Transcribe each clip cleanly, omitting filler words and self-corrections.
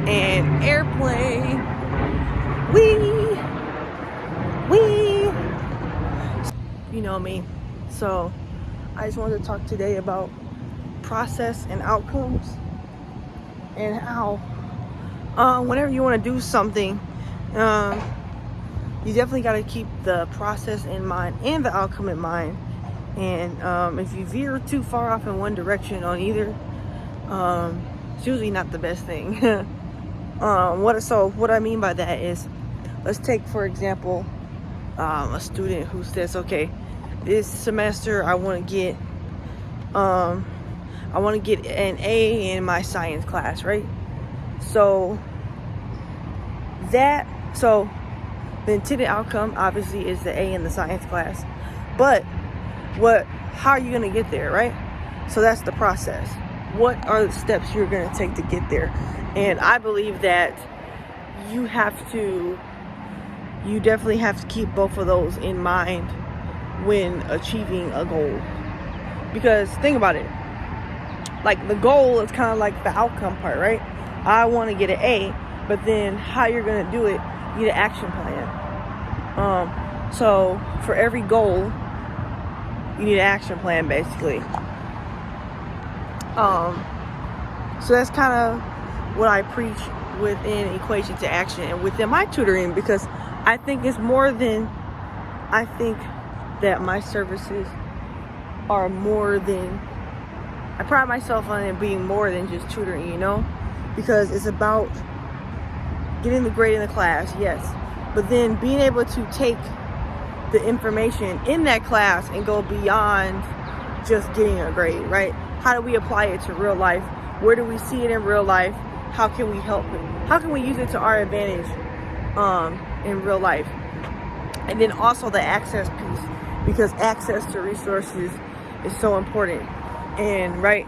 and airplane. You know me. So I just wanted to talk today about process and outcomes, and how whenever you want to do something, you definitely got to keep the process in mind and the outcome in mind. And if you veer too far off in one direction on either, it's usually not the best thing. What I mean by that is, let's take for example a student who says, okay, this semester I want to get an A in my science class, right? So the intended outcome obviously is the A in the science class, but how are you going to get there, right? So that's the process. What are the steps you're going to take to get there? And I believe that you definitely have to keep both of those in mind when achieving a goal. Because think about it, like the goal is kind of like the outcome part, right? I want to get an A, but then how you're going to do it, you need an action plan. So for every goal, you need an action plan, basically. So that's kind of what I preach within Equation to Action and within my tutoring, because I think that my services are more than, I pride myself on it being more than just tutoring, because it's about getting the grade in the class, yes, but then being able to take the information in that class and go beyond just getting a grade, right? How do we apply it to real life? Where do we see it in real life? How can we help it? How can we use it to our advantage in real life? And then also the access piece, because access to resources is so important. And right,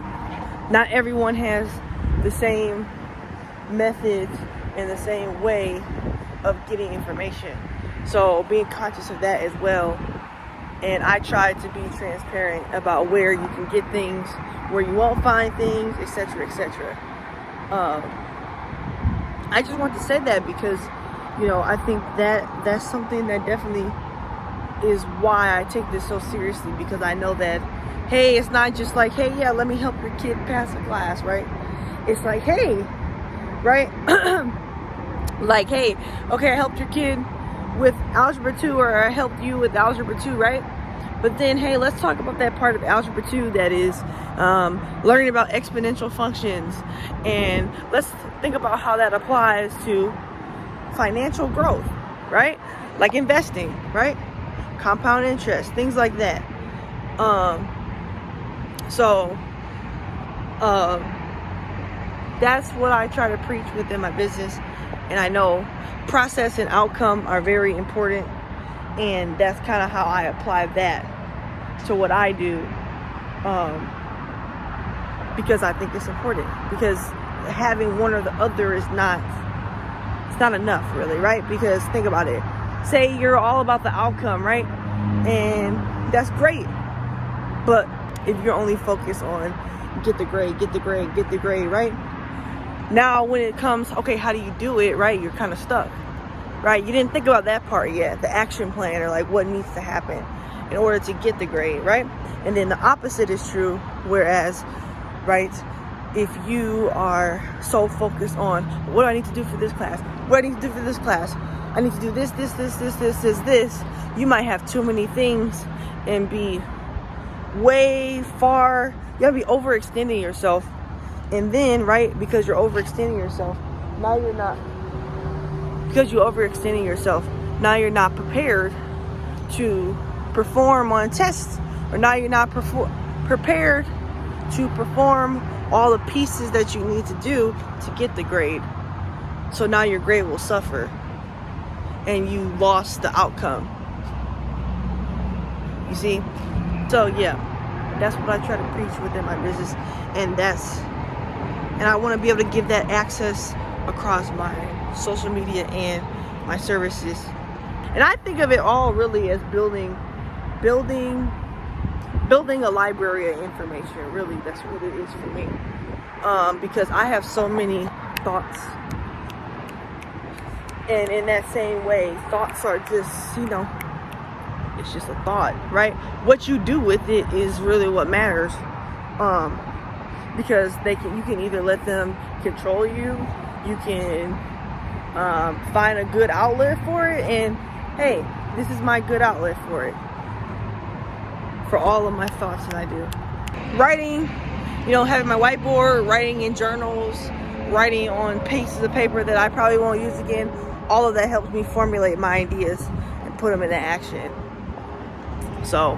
not everyone has the same methods and the same way of getting information. So being conscious of that as well. And I try to be transparent about where you can get things, where you won't find things, etc., etc. I just want to say that because, I think that that's something that definitely is why I take this so seriously, because I know that, hey, it's not just like, hey, yeah, let me help your kid pass a class, right? It's like, hey, right? Like, hey, okay, I helped your kid with Algebra 2, or I helped you with Algebra 2, right? But then, hey, let's talk about that part of Algebra 2 that is learning about exponential functions. And let's think about how that applies to financial growth, right? Like investing, right? Compound interest, things like that. That's what I try to preach within my business. And I know process and outcome are very important, and that's kind of how I apply that to what I do, because I think it's important, because having one or the other is not enough, really, right? Because think about it, say you're all about the outcome, right? And that's great, but if you're only focused on get the grade, right? Now when it comes, okay, how do you do it, right? You're kind of stuck, right? You didn't think about that part yet, the action plan, or like what needs to happen in order to get the grade, right? And then the opposite is true, whereas, right, if you are so focused on what do I need to do for this class, what do I need to do for this class, I need to do this, you might have too many things and be way far, you gotta be overextending yourself. And then, right, because you're overextending yourself, now you're not prepared to perform on tests, or now you're not prepared to perform all the pieces that you need to do to get the grade. So now your grade will suffer, and you lost the outcome. You see? So yeah, that's what I try to preach within my business, and I want to be able to give that access across my social media and my services. And I think of it all really as building a library of information. Really, that's what it is for me. Because I have so many thoughts And in that same way, thoughts are just, it's just a thought, right? What you do with it is really what matters. Because you can either let them control you, you can find a good outlet for it, and hey, this is my good outlet for it, for all of my thoughts that I do. Writing, having my whiteboard, writing in journals, writing on pieces of paper that I probably won't use again, all of that helps me formulate my ideas and put them into action. So,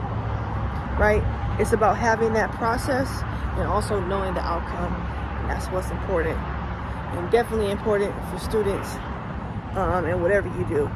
right, it's about having that process and also knowing the outcome, and that's what's important, and definitely important for students and whatever you do.